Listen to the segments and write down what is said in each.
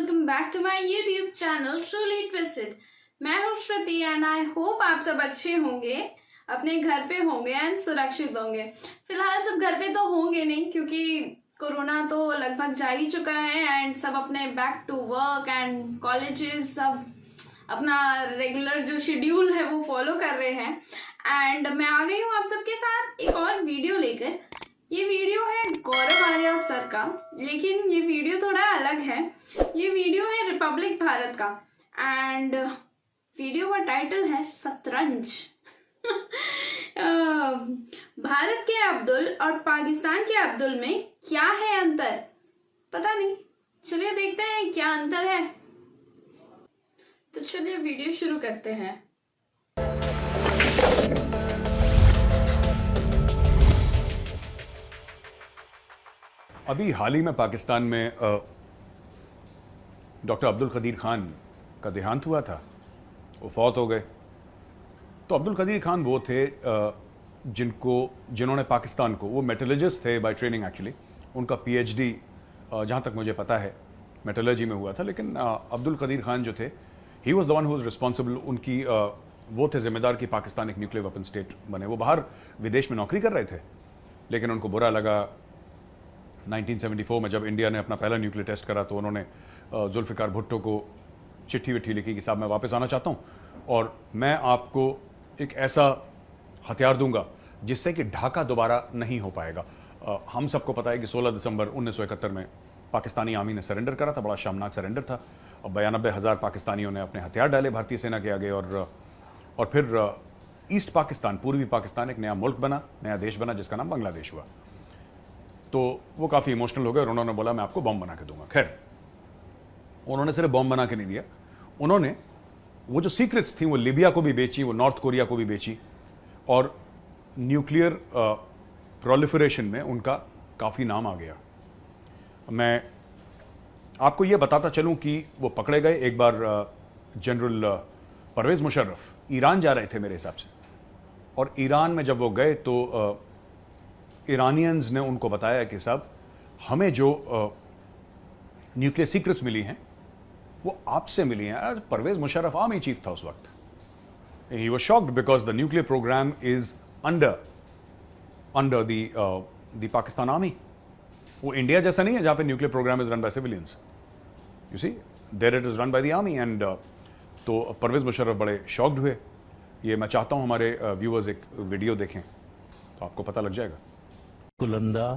Welcome back to my YouTube channel truly twisted. मैं हूँ श्रुति and I hope आप सब अच्छे होंगे, अपने घर पे होंगे एंड सुरक्षित होंगे। फिलहाल सब घर पे तो होंगे नहीं क्योंकि कोरोना तो लगभग जा ही चुका है एंड सब अपने back to work and colleges सब अपना रेगुलर जो शेड्यूल है वो फॉलो कर रहे हैं। एंड मैं आ गई हूँ आप सबके साथ एक और वीडियो लेकर। ये वीडियो है गौरव आर्या सर का, लेकिन ये वीडियो थोड़ा अलग है। ये वीडियो है रिपब्लिक भारत का एंड वीडियो का टाइटल है शतरंज। भारत के अब्दुल और पाकिस्तान के अब्दुल में क्या है अंतर, पता नहीं। चलिए देखते हैं क्या अंतर है। तो चलिए वीडियो शुरू करते हैं। अभी हाल ही में पाकिस्तान में डॉक्टर अब्दुल कदीर खान का देहांत हुआ था, वो फौत हो गए। तो अब्दुल कदीर खान वो थे जिन्होंने पाकिस्तान को, वो मेटलर्जिस्ट थे बाय ट्रेनिंग एक्चुअली। उनका पीएचडी जहाँ तक मुझे पता है मेटलर्जी में हुआ था, लेकिन अब्दुल कदीर खान जो थे he was the one who was responsible. उनकी वो थे जिम्मेदार कि पाकिस्तान एक न्यूक्लियर वेपन स्टेट बने। वो बाहर विदेश में नौकरी कर रहे थे, लेकिन उनको बुरा लगा 1974 में जब इंडिया ने अपना पहला न्यूक्लियर टेस्ट करा तो उन्होंने जुल्फिकार भुट्टो को चिट्ठी विट्ठी लिखी कि साहब मैं वापस आना चाहता हूं और मैं आपको एक ऐसा हथियार दूंगा जिससे कि ढाका दोबारा नहीं हो पाएगा। हम सबको पता है कि 16 दिसंबर 1971 में पाकिस्तानी आर्मी ने सरेंडर करा था, बड़ा शर्मनाक सरेंडर था। और 92,000 पाकिस्तानियों ने अपने हथियार डाले भारतीय सेना के आगे और फिर ईस्ट पाकिस्तान, पूर्वी पाकिस्तान एक नया मुल्क बना, नया देश बना जिसका नाम बांग्लादेश हुआ। तो वो काफ़ी इमोशनल हो गए और उन्होंने बोला मैं आपको बम बना के दूंगा। खैर, उन्होंने सिर्फ बम बना के नहीं दिया, उन्होंने वो जो सीक्रेट्स थी वो लीबिया को भी बेची, वो नॉर्थ कोरिया को भी बेची और न्यूक्लियर प्रोलिफरेशन में उनका काफ़ी नाम आ गया। मैं आपको ये बताता चलूं कि वो पकड़े गए। एक बार जनरल परवेज मुशर्रफ ईरान जा रहे थे मेरे हिसाब से, और ईरान में जब वो गए तो ईरानियंस ने उनको बताया कि साहब हमें जो न्यूक्लियर सीक्रेट्स मिली हैं वो आपसे मिली हैं। परवेज मुशर्रफ आर्मी चीफ था उस वक्त। He was shocked because the nuclear program is under the Pakistan army. वो इंडिया जैसा नहीं है जहां पे nuclear program is run by civilians, you see, there it is run by the army. And तो परवेज मुशर्रफ बड़े शॉक्ड हुए। ये मैं चाहता हूं हमारे व्यूअर्स एक वीडियो देखें तो आपको पता लग जाएगा। कुलंदा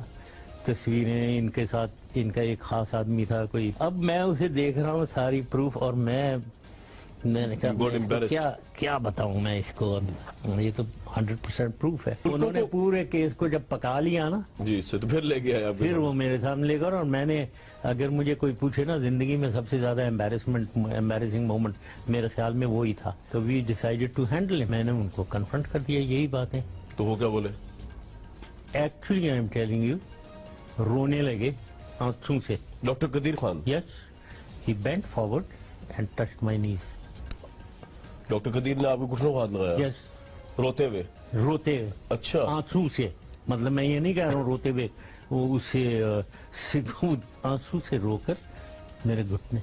तस्वीरें, इनके साथ इनका एक खास आदमी था कोई। अब मैं उसे देख रहा हूँ सारी प्रूफ, और मैंने कहा क्या बताऊं मैं इसको। अब ये तो 100% प्रूफ है। उन्होंने पूरे केस को जब पका लिया ना जी, तो फिर ले गया, फिर वो मेरे सामने लेकर। और मैंने, अगर मुझे कोई पूछे ना जिंदगी में सबसे ज्यादा एम्बैरेसिंग मोमेंट मेरे ख्याल में वो ही था। तो वी डिसाइडेड टू हैंडल। मैंने उनको कन्फ्रंट कर दिया, यही बात है। तो वो क्या बोले? Actually I am telling you, रोने लगे आंसू से। Doctor Qadir Khan? Yes, he bent forward and touched my knees. Doctor Qadir ने आपको घुटनों को हाथ लगाया? यस, रोते हुए? अच्छा, आंसू से। मतलब मैं ये नहीं कह रहा हूँ रोते हुए, वो उसे आंसू से रोकर मेरे घुटने।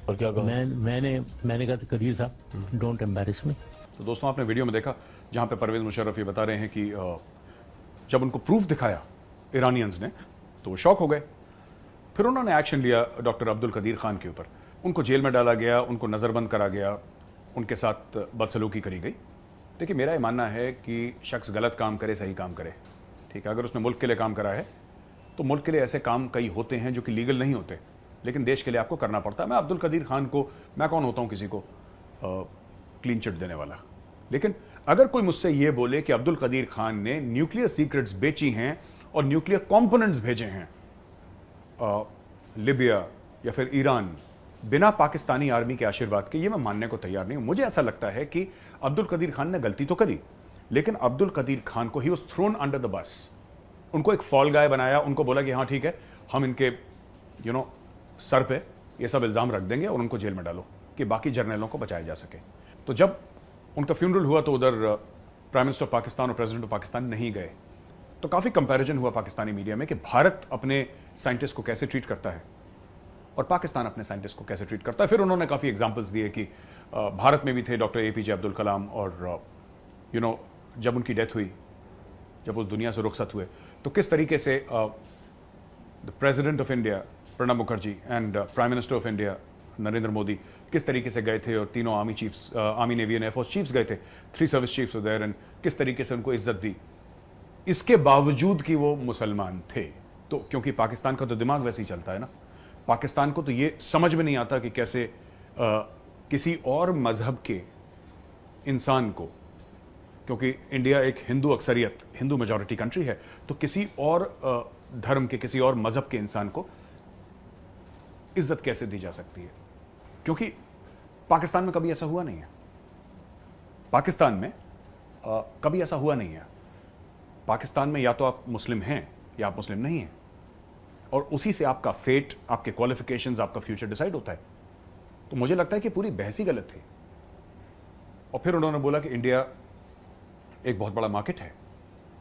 और क्या कहा? मैंने कहा कदीर साहब डोंट एम्बैरेस मी। तो दोस्तों आपने वीडियो में देखा जहां पे परवेज मुशर्रफ ये बता रहे हैं कि जब उनको प्रूफ दिखाया ईरानियंस ने तो वो शॉक हो गए। फिर उन्होंने एक्शन लिया डॉक्टर अब्दुल कदीर खान के ऊपर। उनको जेल में डाला गया, उनको नज़रबंद करा गया, उनके साथ बदसलूकी करी गई। देखिए, मेरा ये मानना है कि शख्स गलत काम करे, सही काम करे, ठीक है। अगर उसने मुल्क के लिए काम करा है तो मुल्क के लिए ऐसे काम कई होते हैं जो कि लीगल नहीं होते, लेकिन देश के लिए आपको करना पड़ता है। मैं अब्दुल कदीर खान को, मैं कौन होता हूँ किसी को क्लीन चिट देने वाला, लेकिन अगर कोई मुझसे ये बोले कि अब्दुल कदीर खान ने न्यूक्लियर सीक्रेट्स बेची हैं और न्यूक्लियर कंपोनेंट्स भेजे हैं लिबिया या फिर ईरान बिना पाकिस्तानी आर्मी के आशीर्वाद के, ये मैं मानने को तैयार नहीं हूं। मुझे ऐसा लगता है कि अब्दुल कदीर खान ने गलती तो करी, लेकिन अब्दुल कदीर खान को he was thrown under the bus. उनको एक फॉल गाय बनाया, उनको बोला कि हाँ ठीक है, हम इनके सर पे ये सब इल्जाम रख देंगे और उनको जेल में डालो कि बाकी जर्नलों को बचाया जा सके। तो जब उनका फ्यूनरल हुआ तो उधर प्राइम मिनिस्टर ऑफ पाकिस्तान और प्रेसिडेंट ऑफ पाकिस्तान नहीं गए। तो काफी कंपैरिजन हुआ पाकिस्तानी मीडिया में कि भारत अपने साइंटिस्ट को कैसे ट्रीट करता है और पाकिस्तान अपने साइंटिस्ट को कैसे ट्रीट करता है। फिर उन्होंने काफ़ी एग्जाम्पल्स दिए कि भारत में भी थे डॉक्टर APJ अब्दुल कलाम, और जब उनकी डेथ हुई, जब उस दुनिया से रुखसत हुए, तो किस तरीके से the president of India Pranab Mukherjee and prime minister of India Narendra Modi किस तरीके से गए थे, और तीनों army chiefs, army, navy and air force chiefs गए थे, 3 सर्विस चीफ्स देयर, एंड किस तरीके से उनको इज्जत दी, इसके बावजूद कि वो मुसलमान थे। तो क्योंकि पाकिस्तान का तो दिमाग वैसे ही चलता है ना, पाकिस्तान को तो ये समझ में नहीं आता कि कैसे किसी और मजहब के इंसान को, क्योंकि इंडिया एक हिंदू अक्सरियत, हिंदू मेजॉरिटी कंट्री है, तो किसी और धर्म के, किसी और मजहब के इंसान को इज्जत कैसे दी जा सकती है। क्योंकि पाकिस्तान में कभी ऐसा हुआ नहीं है, पाकिस्तान में कभी ऐसा हुआ नहीं है। पाकिस्तान में या तो आप मुस्लिम हैं या आप मुस्लिम नहीं हैं, और उसी से आपका फेट, आपके क्वालिफिकेशंस, आपका फ्यूचर डिसाइड होता है। तो मुझे लगता है कि पूरी बहस ही गलत थी। और फिर उन्होंने बोला कि इंडिया एक बहुत बड़ा मार्केट है,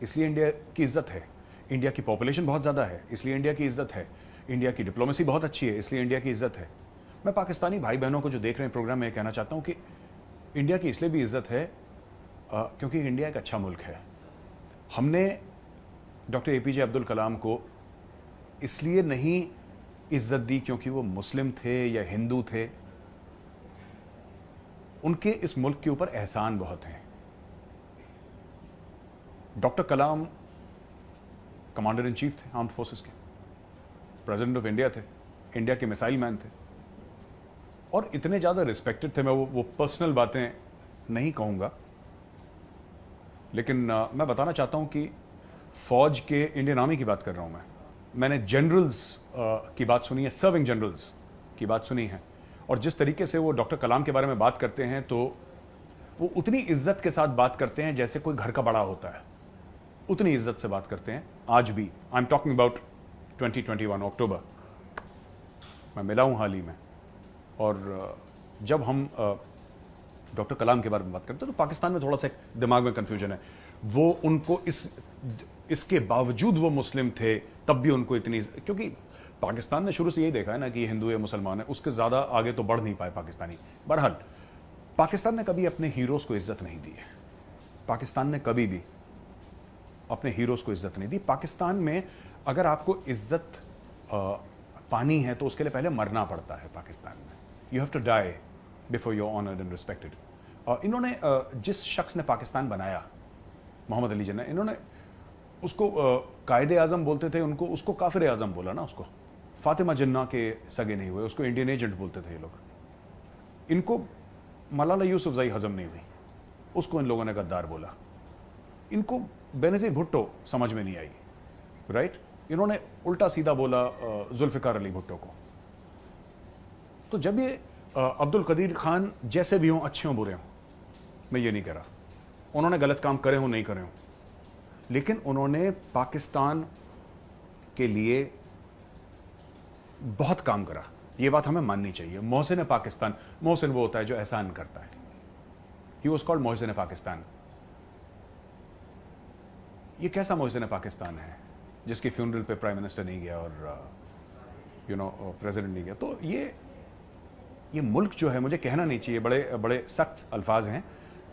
इसलिए इंडिया की इज्जत है, इंडिया की पॉपुलेशन बहुत ज़्यादा है, इसलिए इंडिया की इज्जत है, इंडिया की डिप्लोमेसी बहुत अच्छी है, इसलिए इंडिया की इज्जत है। मैं पाकिस्तानी भाई बहनों को जो देख रहे हैं प्रोग्राम में कहना चाहता हूँ कि इंडिया की इसलिए भी इज्जत है क्योंकि इंडिया एक अच्छा मुल्क है। हमने डॉक्टर APJ अब्दुल कलाम को इसलिए नहीं इज्जत दी क्योंकि वो मुस्लिम थे या हिंदू थे, उनके इस मुल्क के ऊपर एहसान बहुत हैं। Doctor Kalam commander in chief थे आर्म्ड फोर्सेस के, प्रेसिडेंट ऑफ इंडिया थे, इंडिया के मिसाइल मैन थे, और इतने ज़्यादा रिस्पेक्टेड थे। मैं वो पर्सनल बातें नहीं कहूँगा, लेकिन मैं बताना चाहता हूँ कि फौज के, इंडियन आर्मी की बात कर रहा हूँ मैंने जनरल्स की बात सुनी है, सर्विंग जनरल्स की बात सुनी है, और जिस तरीके से वो डॉक्टर कलाम के बारे में बात करते हैं, तो वो उतनी इज्जत के साथ बात करते हैं जैसे कोई घर का बड़ा होता है, उतनी इज्जत से बात करते हैं आज भी। आई एम टॉकिंग अबाउट 2021 अक्टूबर, मैं मिला हूं हाल ही में, और जब हम डॉक्टर कलाम के बारे में बात करते हैं तो पाकिस्तान में थोड़ा सा दिमाग में कंफ्यूजन है। वो उनको इसके बावजूद वो मुस्लिम थे, तब भी उनको इतनी, क्योंकि पाकिस्तान ने शुरू से यही देखा है ना कि हिंदू या मुसलमान है, उसके ज़्यादा आगे तो बढ़ नहीं पाए पाकिस्तानी। बहरहाल पाकिस्तान ने कभी अपने हीरोज़ को इज्जत नहीं दी है, पाकिस्तान ने कभी भी अपने हीरोज़ को इज्जत नहीं दी। पाकिस्तान में अगर आपको इज्जत पानी है तो उसके लिए पहले मरना पड़ता है। पाकिस्तान में you have to die before you are honoured and respected. इन्होंने जिस शख्स ने पाकिस्तान बनाया, मोहम्मद अली जिन्ना, इन्होंने उसको कायदे आज़म बोलते थे, उनको उसको काफिर आज़म बोला ना, उसको फातिमा जिन्ना के सगे नहीं हुए, उसको इंडियन एजेंट बोलते थे ये लोग। इनको मलाला यूसुफजई हजम नहीं हुई, उसको इन लोगों ने गद्दार बोला। इनको बेनज़ीर भुट्टो समझ में नहीं आई, राइट? इन्होंने उल्टा सीधा बोला जुल्फ़िकार अली भुट्टो को। तो जब ये अब्दुल कदीर खान जैसे भी हों, अच्छे हों बुरे हों, मैं ये नहीं कह रहा, उन्होंने गलत काम करे हों नहीं करे हों, लेकिन उन्होंने पाकिस्तान के लिए बहुत काम करा, ये बात हमें माननी चाहिए। मोहसिन पाकिस्तान, मोहसिन वो होता है जो एहसान करता है, he was called Mohsin Pakistan. ये कैसा मोहसिन पाकिस्तान है जिसकी फ्यूनरल पे प्राइम मिनिस्टर नहीं गया और प्रेसिडेंट नहीं गया? तो ये मुल्क जो है, मुझे कहना नहीं चाहिए, बड़े बड़े सख्त अल्फाज हैं,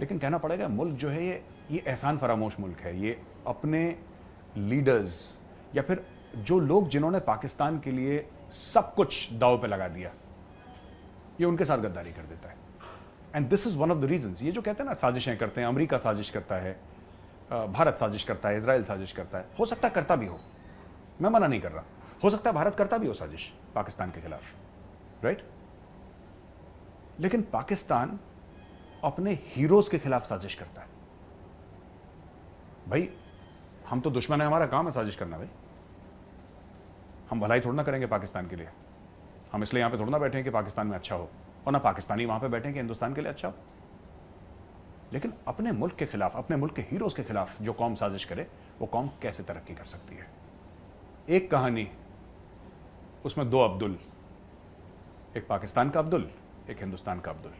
लेकिन कहना पड़ेगा, मुल्क जो है ये एहसान फरामोश मुल्क है। ये अपने लीडर्स या फिर जो लोग जिन्होंने पाकिस्तान के लिए सब कुछ दाव पे लगा दिया, ये उनके साथ गद्दारी कर देता है। And this is one of the reasons. ये जो कहते हैं ना साजिशें करते हैं, अमेरिका साजिश करता है, भारत साजिश करता है, इजराइल साजिश करता है, हो सकता है करता भी हो, मैं मना नहीं कर रहा, हो सकता है भारत करता भी हो साजिश पाकिस्तान के खिलाफ, राइट? लेकिन पाकिस्तान अपने हीरोज के खिलाफ साजिश करता है। भाई हम तो दुश्मन है, हमारा काम है साजिश करना। भाई हम भलाई थोड़ा ना करेंगे पाकिस्तान के लिए, हम इसलिए यहां पे थोड़ा ना बैठे हैं कि पाकिस्तान में अच्छा हो, और ना पाकिस्तानी वहां पे बैठे हैं कि हिंदुस्तान के लिए अच्छा हो। लेकिन अपने मुल्क के खिलाफ, अपने मुल्क के हीरोज के खिलाफ जो कौम साजिश करे, वो कौम कैसे तरक्की कर सकती है? एक कहानी, उसमें दो अब्दुल, एक पाकिस्तान का अब्दुल, एक हिंदुस्तान का अब्दुल।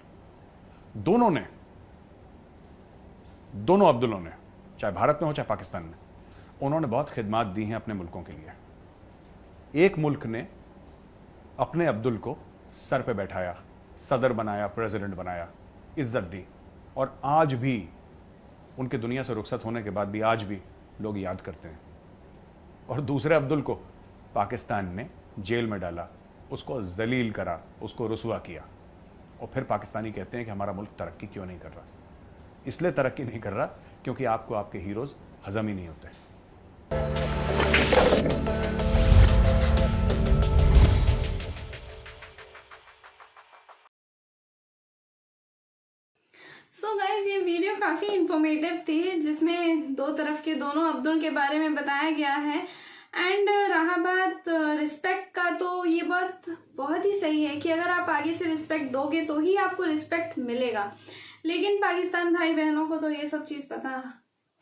दोनों अब्दुलों ने, चाहे भारत में हो चाहे पाकिस्तान में, उन्होंने बहुत खिदमात दी हैं अपने मुल्कों के लिए। एक मुल्क ने अपने अब्दुल को सर पे बैठाया, सदर बनाया, प्रेसिडेंट बनाया, इज्जत दी, और आज भी उनके दुनिया से रुखसत होने के बाद भी आज भी लोग याद करते हैं। और दूसरे अब्दुल को पाकिस्तान ने जेल में डाला, उसको जलील करा, उसको रुसवा किया, और फिर पाकिस्तानी कहते हैं कि हमारा मुल्क तरक्की क्यों नहीं कर रहा। इसलिए तरक्की नहीं कर रहा क्योंकि आपको आपके हीरोज हजम ही नहीं होते। सो गाइज, ये वीडियो काफ़ी इंफॉर्मेटिव थी, जिसमें दो तरफ के दोनों अब्दुल के बारे में बताया गया है। एंड रहा बात रिस्पेक्ट का, तो ये बात बहुत ही सही है कि अगर आप आगे से रिस्पेक्ट दोगे तो ही आपको रिस्पेक्ट मिलेगा। लेकिन पाकिस्तान भाई बहनों को तो ये सब चीज़ पता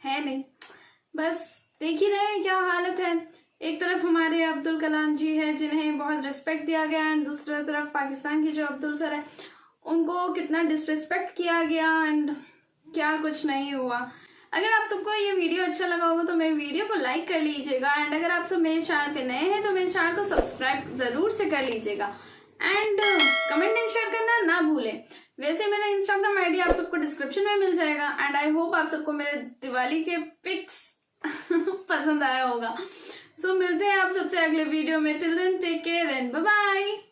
है नहीं, बस देख ही रहे हैं क्या हालत है। एक तरफ हमारे अब्दुल कलाम जी है जिन्हें बहुत रिस्पेक्ट दिया गया, एंड दूसरी तरफ पाकिस्तान के जो अब्दुल सर है उनको कितना डिसरिस्पेक्ट किया गया एंड क्या कुछ नहीं हुआ। अगर आप सबको ये वीडियो अच्छा लगा होगा तो मेरे वीडियो को लाइक कर लीजिएगा, एंड अगर आप सब मेरे चैनल पे नए हैं तो मेरे चैनल को सब्सक्राइब जरूर से कर लीजिएगा, एंड कमेंट एंड शेयर करना ना भूलें। वैसे मेरा इंस्टाग्राम आईडी आप सबको डिस्क्रिप्शन में मिल जाएगा, एंड आई होप आप सबको मेरे दिवाली के पिक्स पसंद आया होगा। सो मिलते हैं आप सबसे अगले वीडियो में। Till then take care and bye bye.